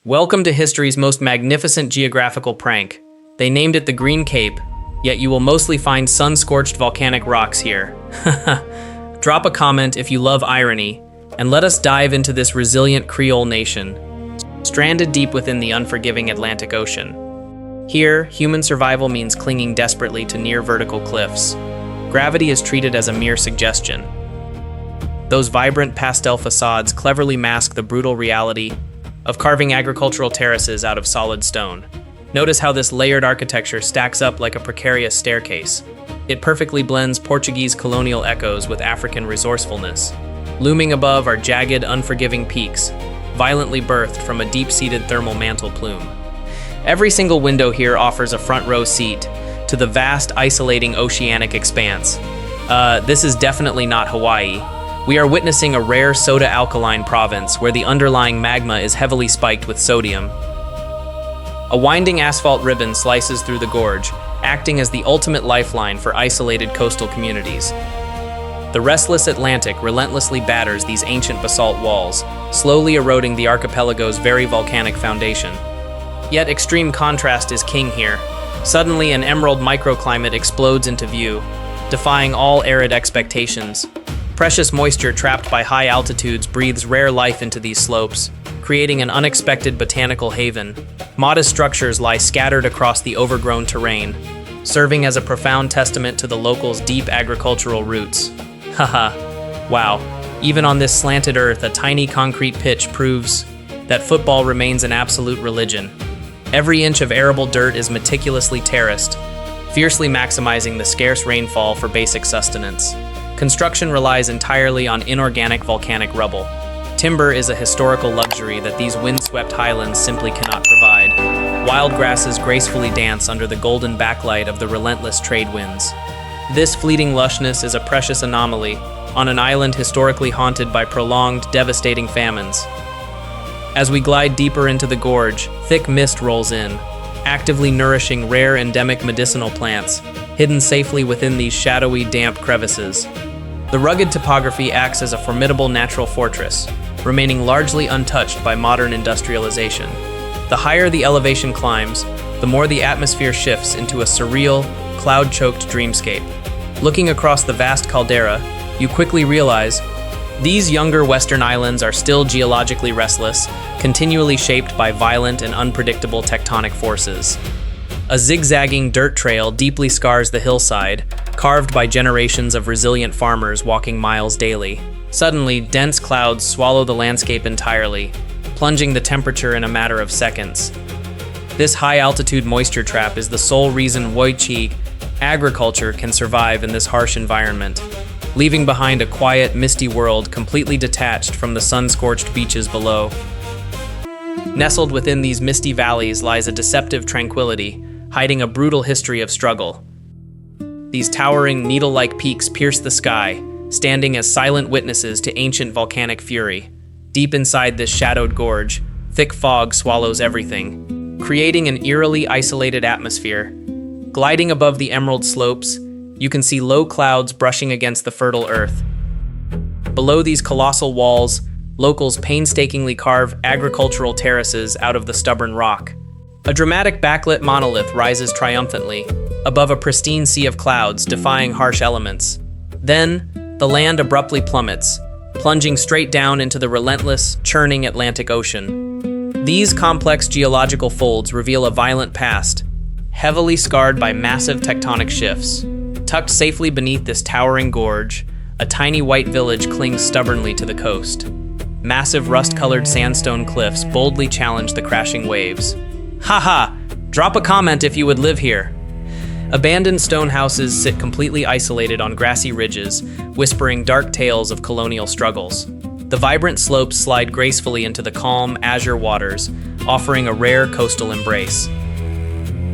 Welcome to history's most magnificent geographical prank. They named it the Green Cape, yet you will mostly find sun-scorched volcanic rocks here. Drop a comment if you love irony, and let us dive into this resilient Creole nation, stranded deep within the unforgiving Atlantic Ocean. Here, human survival means clinging desperately to near-vertical cliffs. Gravity is treated as a mere suggestion. Those vibrant pastel facades cleverly mask the brutal reality of carving agricultural terraces out of solid stone. Notice how this layered architecture stacks up like a precarious staircase. It perfectly blends Portuguese colonial echoes with African resourcefulness. Looming above are jagged, unforgiving peaks, violently birthed from a deep-seated thermal mantle plume. Every single window here offers a front row seat to the vast, isolating oceanic expanse. This is definitely not Hawaii. We are witnessing a rare soda alkaline province where the underlying magma is heavily spiked with sodium. A winding asphalt ribbon slices through the gorge, acting as the ultimate lifeline for isolated coastal communities. The restless Atlantic relentlessly batters these ancient basalt walls, slowly eroding the archipelago's very volcanic foundation. Yet extreme contrast is king here. Suddenly, an emerald microclimate explodes into view, defying all arid expectations. Precious moisture trapped by high altitudes breathes rare life into these slopes, creating an unexpected botanical haven. Modest structures lie scattered across the overgrown terrain, serving as a profound testament to the locals' deep agricultural roots. Haha, wow. Even on this slanted earth, a tiny concrete pitch proves that football remains an absolute religion. Every inch of arable dirt is meticulously terraced, fiercely maximizing the scarce rainfall for basic sustenance. Construction relies entirely on inorganic volcanic rubble. Timber is a historical luxury that these windswept highlands simply cannot provide. Wild grasses gracefully dance under the golden backlight of the relentless trade winds. This fleeting lushness is a precious anomaly on an island historically haunted by prolonged, devastating famines. As we glide deeper into the gorge, thick mist rolls in, actively nourishing rare endemic medicinal plants, hidden safely within these shadowy, damp crevices. The rugged topography acts as a formidable natural fortress, remaining largely untouched by modern industrialization. The higher the elevation climbs, the more the atmosphere shifts into a surreal, cloud-choked dreamscape. Looking across the vast caldera, you quickly realize these younger western islands are still geologically restless, continually shaped by violent and unpredictable tectonic forces. A zigzagging dirt trail deeply scars the hillside, carved by generations of resilient farmers walking miles daily. Suddenly, dense clouds swallow the landscape entirely, plunging the temperature in a matter of seconds. This high-altitude moisture trap is the sole reason Woichi agriculture can survive in this harsh environment, leaving behind a quiet, misty world completely detached from the sun-scorched beaches below. Nestled within these misty valleys lies a deceptive tranquility, hiding a brutal history of struggle. These towering, needle-like peaks pierce the sky, standing as silent witnesses to ancient volcanic fury. Deep inside this shadowed gorge, thick fog swallows everything, creating an eerily isolated atmosphere. Gliding above the emerald slopes, you can see low clouds brushing against the fertile earth. Below these colossal walls, locals painstakingly carve agricultural terraces out of the stubborn rock. A dramatic backlit monolith rises triumphantly, above a pristine sea of clouds, defying harsh elements. Then, the land abruptly plummets, plunging straight down into the relentless, churning Atlantic Ocean. These complex geological folds reveal a violent past, heavily scarred by massive tectonic shifts. Tucked safely beneath this towering gorge, a tiny white village clings stubbornly to the coast. Massive rust-colored sandstone cliffs boldly challenge the crashing waves. Haha! Drop a comment if you would live here. Abandoned stone houses sit completely isolated on grassy ridges, whispering dark tales of colonial struggles. The vibrant slopes slide gracefully into the calm, azure waters, offering a rare coastal embrace.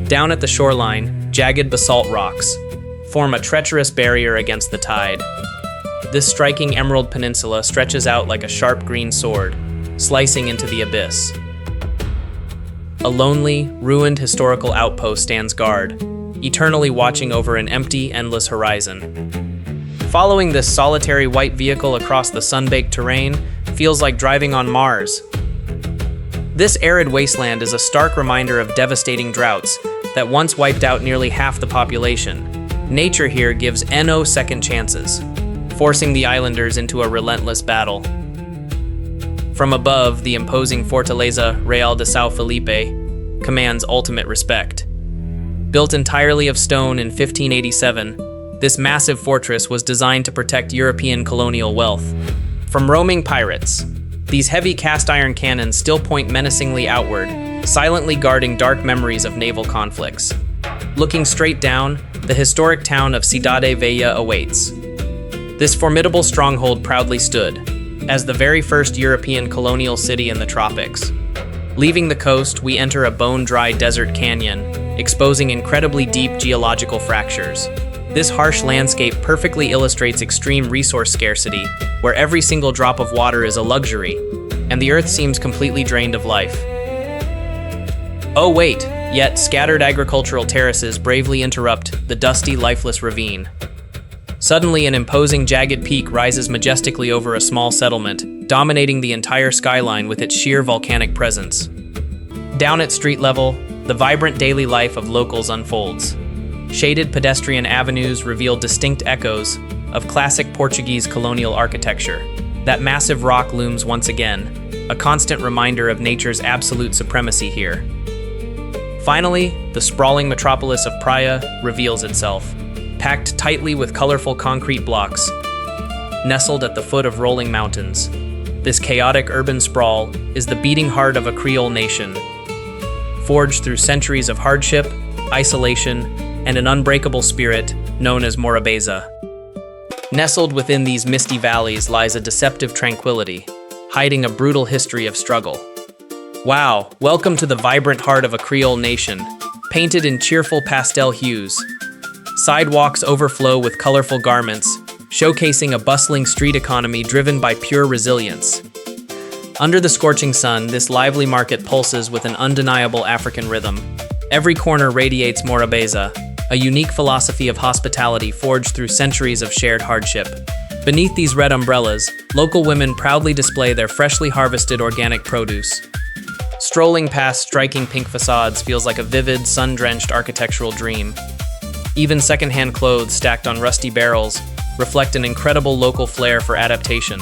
Down at the shoreline, jagged basalt rocks form a treacherous barrier against the tide. This striking emerald peninsula stretches out like a sharp green sword, slicing into the abyss. A lonely, ruined historical outpost stands guard, eternally watching over an empty, endless horizon. Following this solitary white vehicle across the sun-baked terrain feels like driving on Mars. This arid wasteland is a stark reminder of devastating droughts that once wiped out nearly half the population. Nature here gives no second chances, forcing the islanders into a relentless battle. From above, the imposing Fortaleza Real de São Filipe commands ultimate respect. Built entirely of stone in 1587, this massive fortress was designed to protect European colonial wealth. From roaming pirates, these heavy cast-iron cannons still point menacingly outward, silently guarding dark memories of naval conflicts. Looking straight down, the historic town of Cidade Velha awaits. This formidable stronghold proudly stood as the very first European colonial city in the tropics. Leaving the coast, we enter a bone-dry desert canyon, exposing incredibly deep geological fractures. This harsh landscape perfectly illustrates extreme resource scarcity, where every single drop of water is a luxury, and the earth seems completely drained of life. Oh wait, yet scattered agricultural terraces bravely interrupt the dusty, lifeless ravine. Suddenly, an imposing jagged peak rises majestically over a small settlement, dominating the entire skyline with its sheer volcanic presence. Down at street level, the vibrant daily life of locals unfolds. Shaded pedestrian avenues reveal distinct echoes of classic Portuguese colonial architecture. That massive rock looms once again, a constant reminder of nature's absolute supremacy here. Finally, the sprawling metropolis of Praia reveals itself, packed tightly with colorful concrete blocks, nestled at the foot of rolling mountains. This chaotic urban sprawl is the beating heart of a Creole nation, forged through centuries of hardship, isolation, and an unbreakable spirit known as Morabeza. Nestled within these misty valleys lies a deceptive tranquility, hiding a brutal history of struggle. Wow, welcome to the vibrant heart of a Creole nation, painted in cheerful pastel hues. Sidewalks overflow with colorful garments, showcasing a bustling street economy driven by pure resilience. Under the scorching sun, this lively market pulses with an undeniable African rhythm. Every corner radiates Morabeza, a unique philosophy of hospitality forged through centuries of shared hardship. Beneath these red umbrellas, local women proudly display their freshly harvested organic produce. Strolling past striking pink facades feels like a vivid, sun-drenched architectural dream. Even secondhand clothes stacked on rusty barrels reflect an incredible local flair for adaptation.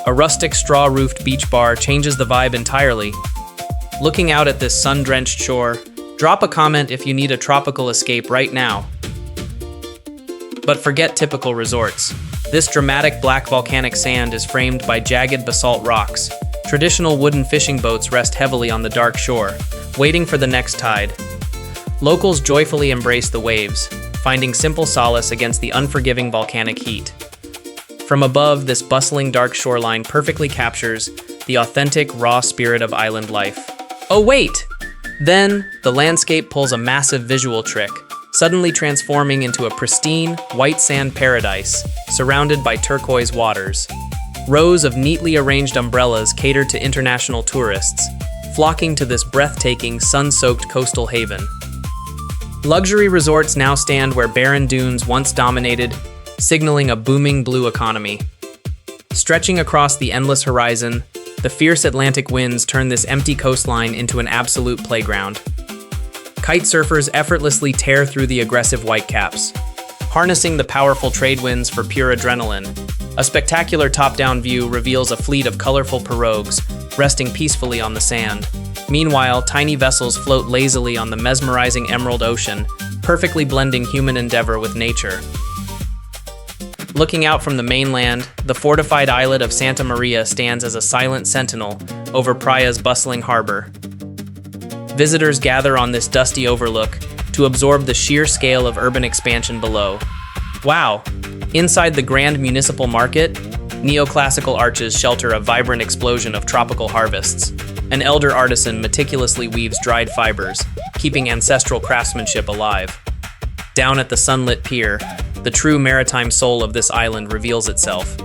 A rustic straw-roofed beach bar changes the vibe entirely. Looking out at this sun-drenched shore, drop a comment if you need a tropical escape right now. But forget typical resorts. This dramatic black volcanic sand is framed by jagged basalt rocks. Traditional wooden fishing boats rest heavily on the dark shore, waiting for the next tide. Locals joyfully embrace the waves, finding simple solace against the unforgiving volcanic heat. From above, this bustling dark shoreline perfectly captures the authentic, raw spirit of island life. Oh wait! Then, the landscape pulls a massive visual trick, suddenly transforming into a pristine, white sand paradise, surrounded by turquoise waters. Rows of neatly arranged umbrellas cater to international tourists, flocking to this breathtaking, sun-soaked coastal haven. Luxury resorts now stand where barren dunes once dominated, signaling a booming blue economy. Stretching across the endless horizon, the fierce Atlantic winds turn this empty coastline into an absolute playground. Kite surfers effortlessly tear through the aggressive whitecaps, harnessing the powerful trade winds for pure adrenaline. A spectacular top-down view reveals a fleet of colorful pirogues resting peacefully on the sand. Meanwhile, tiny vessels float lazily on the mesmerizing emerald ocean, perfectly blending human endeavor with nature. Looking out from the mainland, the fortified islet of Santa Maria stands as a silent sentinel over Praia's bustling harbor. Visitors gather on this dusty overlook to absorb the sheer scale of urban expansion below. Wow! Inside the grand Municipal Market, neoclassical arches shelter a vibrant explosion of tropical harvests. An elder artisan meticulously weaves dried fibers, keeping ancestral craftsmanship alive. Down at the sunlit pier, the true maritime soul of this island reveals itself.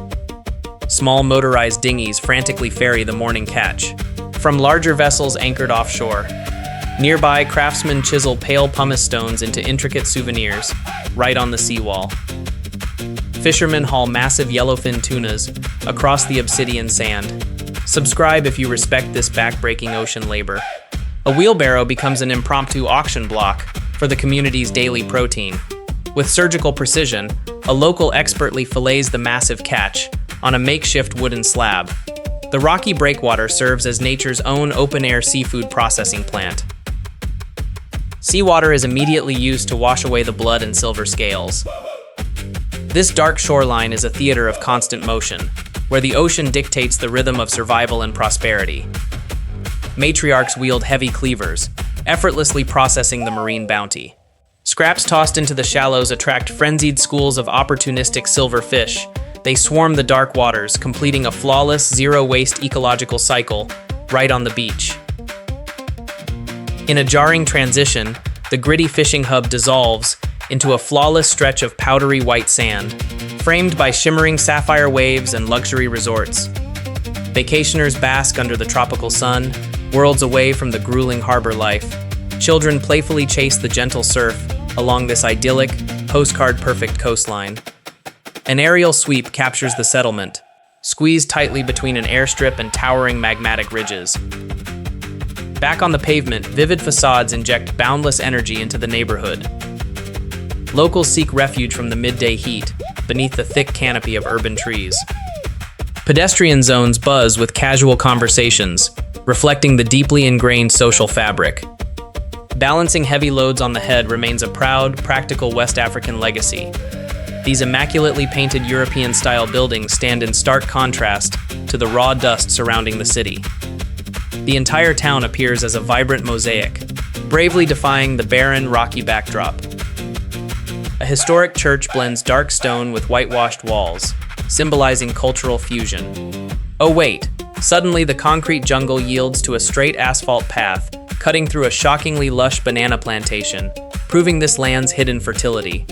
Small motorized dinghies frantically ferry the morning catch, from larger vessels anchored offshore. Nearby, craftsmen chisel pale pumice stones into intricate souvenirs, right on the seawall. Fishermen haul massive yellowfin tunas across the obsidian sand, Subscribe if you respect this backbreaking ocean labor. A wheelbarrow becomes an impromptu auction block for the community's daily protein. With surgical precision, a local expertly fillets the massive catch on a makeshift wooden slab. The rocky breakwater serves as nature's own open-air seafood processing plant. Seawater is immediately used to wash away the blood and silver scales. This dark shoreline is a theater of constant motion, where the ocean dictates the rhythm of survival and prosperity. Matriarchs wield heavy cleavers, effortlessly processing the marine bounty. Scraps tossed into the shallows attract frenzied schools of opportunistic silver fish. They swarm the dark waters, completing a flawless, zero-waste ecological cycle right on the beach. In a jarring transition, the gritty fishing hub dissolves into a flawless stretch of powdery white sand, framed by shimmering sapphire waves and luxury resorts. Vacationers bask under the tropical sun, worlds away from the grueling harbor life. Children playfully chase the gentle surf along this idyllic, postcard-perfect coastline. An aerial sweep captures the settlement, squeezed tightly between an airstrip and towering magmatic ridges. Back on the pavement, vivid facades inject boundless energy into the neighborhood. Locals seek refuge from the midday heat beneath the thick canopy of urban trees. Pedestrian zones buzz with casual conversations, reflecting the deeply ingrained social fabric. Balancing heavy loads on the head remains a proud, practical West African legacy. These immaculately painted European-style buildings stand in stark contrast to the raw dust surrounding the city. The entire town appears as a vibrant mosaic, bravely defying the barren, rocky backdrop. A historic church blends dark stone with whitewashed walls, symbolizing cultural fusion. Oh wait, suddenly the concrete jungle yields to a straight asphalt path, cutting through a shockingly lush banana plantation, proving this land's hidden fertility.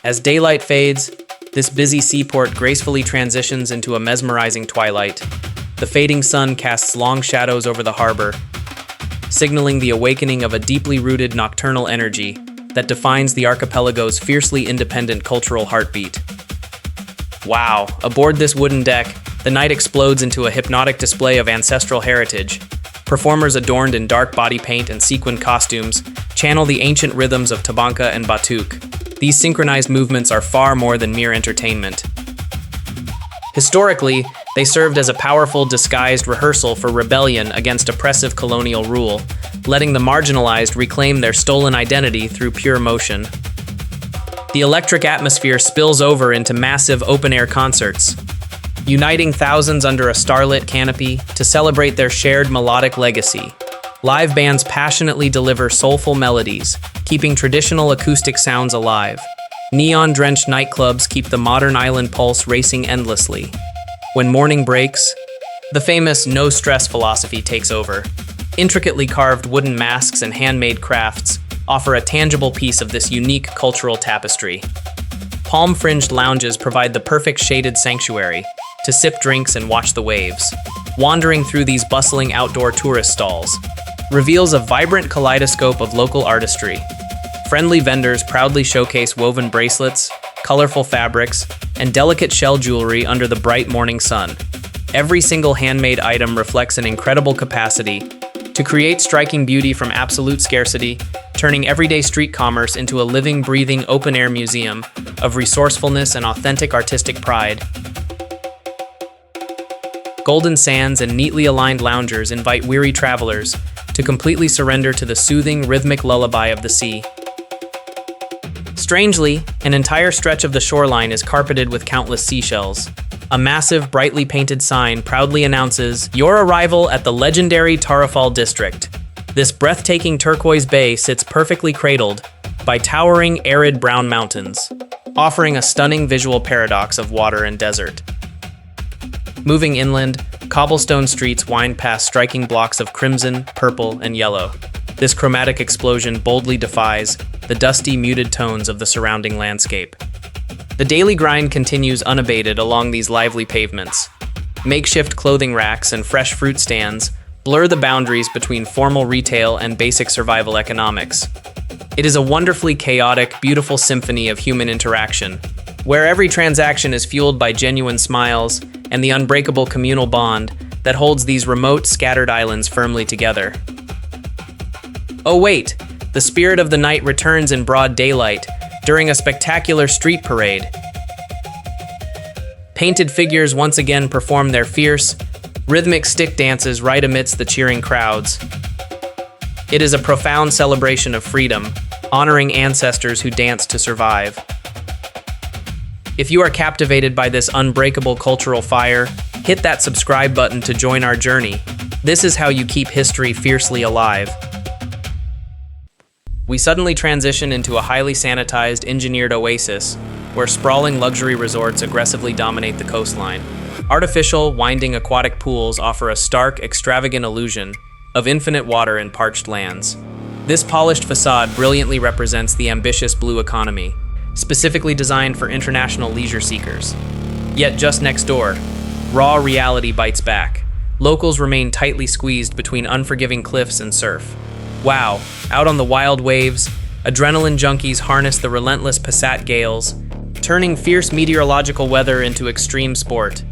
As daylight fades, this busy seaport gracefully transitions into a mesmerizing twilight. The fading sun casts long shadows over the harbor, signaling the awakening of a deeply rooted nocturnal energy that defines the archipelago's fiercely independent cultural heartbeat. Wow, aboard this wooden deck, the night explodes into a hypnotic display of ancestral heritage. Performers adorned in dark body paint and sequined costumes channel the ancient rhythms of Tabanka and Batuk. These synchronized movements are far more than mere entertainment. Historically, they served as a powerful, disguised rehearsal for rebellion against oppressive colonial rule, letting the marginalized reclaim their stolen identity through pure motion. The electric atmosphere spills over into massive open-air concerts, uniting thousands under a starlit canopy to celebrate their shared melodic legacy. Live bands passionately deliver soulful melodies, keeping traditional acoustic sounds alive. Neon-drenched nightclubs keep the modern island pulse racing endlessly. When morning breaks, the famous no-stress philosophy takes over. Intricately carved wooden masks and handmade crafts offer a tangible piece of this unique cultural tapestry. Palm-fringed lounges provide the perfect shaded sanctuary to sip drinks and watch the waves. Wandering through these bustling outdoor tourist stalls reveals a vibrant kaleidoscope of local artistry. Friendly vendors proudly showcase woven bracelets, colorful fabrics, and delicate shell jewelry under the bright morning sun. Every single handmade item reflects an incredible capacity to create striking beauty from absolute scarcity, turning everyday street commerce into a living, breathing, open-air museum of resourcefulness and authentic artistic pride. Golden sands and neatly aligned loungers invite weary travelers to completely surrender to the soothing, rhythmic lullaby of the sea. Strangely, an entire stretch of the shoreline is carpeted with countless seashells. A massive, brightly painted sign proudly announces your arrival at the legendary Tarifa district. This breathtaking turquoise bay sits perfectly cradled by towering, arid brown mountains, offering a stunning visual paradox of water and desert. Moving inland, cobblestone streets wind past striking blocks of crimson, purple, and yellow. This chromatic explosion boldly defies the dusty, muted tones of the surrounding landscape. The daily grind continues unabated along these lively pavements. Makeshift clothing racks and fresh fruit stands blur the boundaries between formal retail and basic survival economics. It is a wonderfully chaotic, beautiful symphony of human interaction, where every transaction is fueled by genuine smiles and the unbreakable communal bond that holds these remote, scattered islands firmly together. Oh wait, the spirit of the night returns in broad daylight during a spectacular street parade. Painted figures once again perform their fierce, rhythmic stick dances right amidst the cheering crowds. It is a profound celebration of freedom, honoring ancestors who danced to survive. If you are captivated by this unbreakable cultural fire, hit that subscribe button to join our journey. This is how you keep history fiercely alive. We suddenly transition into a highly sanitized, engineered oasis, where sprawling luxury resorts aggressively dominate the coastline. Artificial, winding aquatic pools offer a stark, extravagant illusion of infinite water in parched lands. This polished facade brilliantly represents the ambitious blue economy, specifically designed for international leisure seekers. Yet just next door, raw reality bites back. Locals remain tightly squeezed between unforgiving cliffs and surf. Wow, out on the wild waves, adrenaline junkies harness the relentless Passat gales, turning fierce meteorological weather into extreme sport.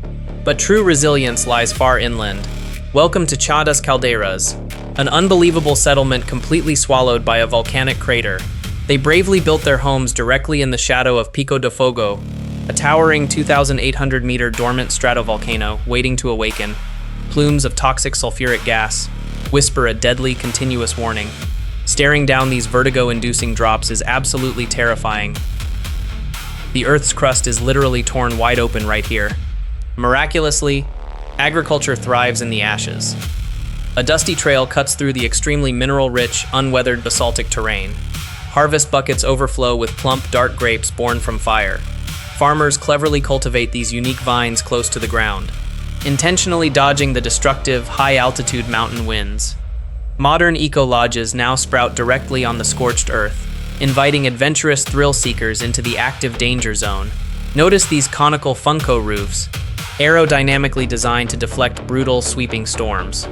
But true resilience lies far inland. Welcome to Chã das Caldeiras, an unbelievable settlement completely swallowed by a volcanic crater. They bravely built their homes directly in the shadow of Pico de Fogo, a towering 2,800-meter dormant stratovolcano waiting to awaken. Plumes of toxic sulfuric gas whisper a deadly, continuous warning. Staring down these vertigo-inducing drops is absolutely terrifying. The Earth's crust is literally torn wide open right here. Miraculously, agriculture thrives in the ashes. A dusty trail cuts through the extremely mineral-rich, unweathered basaltic terrain. Harvest buckets overflow with plump, dark grapes born from fire. Farmers cleverly cultivate these unique vines close to the ground, intentionally dodging the destructive, high-altitude mountain winds. Modern eco-lodges now sprout directly on the scorched earth, inviting adventurous thrill seekers into the active danger zone. Notice these conical Funko roofs, aerodynamically designed to deflect brutal, sweeping storms.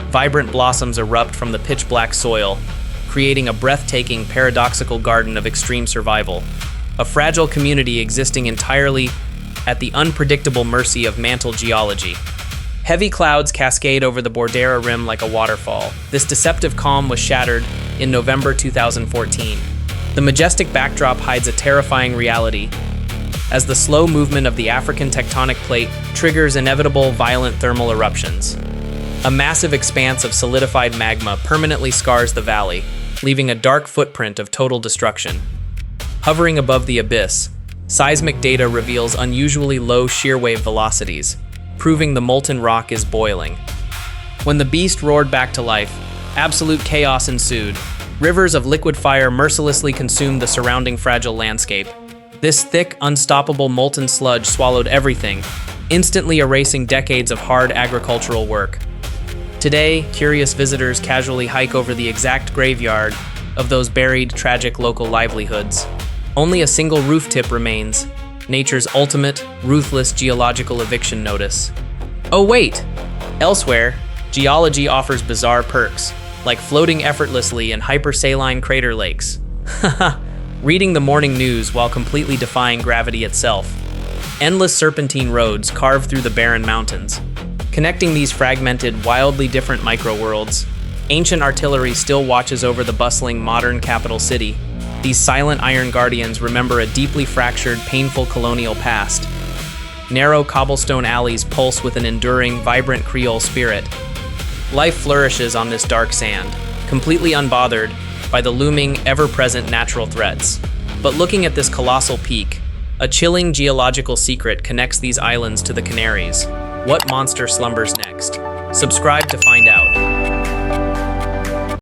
Vibrant blossoms erupt from the pitch-black soil, creating a breathtaking, paradoxical garden of extreme survival. A fragile community existing entirely at the unpredictable mercy of mantle geology. Heavy clouds cascade over the Bordera rim like a waterfall. This deceptive calm was shattered in November 2014. The majestic backdrop hides a terrifying reality, as the slow movement of the African tectonic plate triggers inevitable violent thermal eruptions. A massive expanse of solidified magma permanently scars the valley, leaving a dark footprint of total destruction. Hovering above the abyss, seismic data reveals unusually low shear wave velocities, proving the molten rock is boiling. When the beast roared back to life, absolute chaos ensued. Rivers of liquid fire mercilessly consumed the surrounding fragile landscape. This thick, unstoppable molten sludge swallowed everything, instantly erasing decades of hard agricultural work. Today, curious visitors casually hike over the exact graveyard of those buried, tragic local livelihoods. Only a single roof tip remains, nature's ultimate, ruthless geological eviction notice. Oh wait! Elsewhere, geology offers bizarre perks, like floating effortlessly in Hypersaline Crater Lakes. Haha, reading the morning news while completely defying gravity itself. Endless serpentine roads carve through the barren mountains, connecting these fragmented, wildly different micro-worlds. Ancient artillery still watches over the bustling modern capital city. These silent iron guardians remember a deeply fractured, painful colonial past. Narrow cobblestone alleys pulse with an enduring, vibrant Creole spirit. Life flourishes on this dark sand, completely unbothered by the looming, ever-present natural threats. But looking at this colossal peak, a chilling geological secret connects these islands to the Canaries. What monster slumbers next? Subscribe to find out.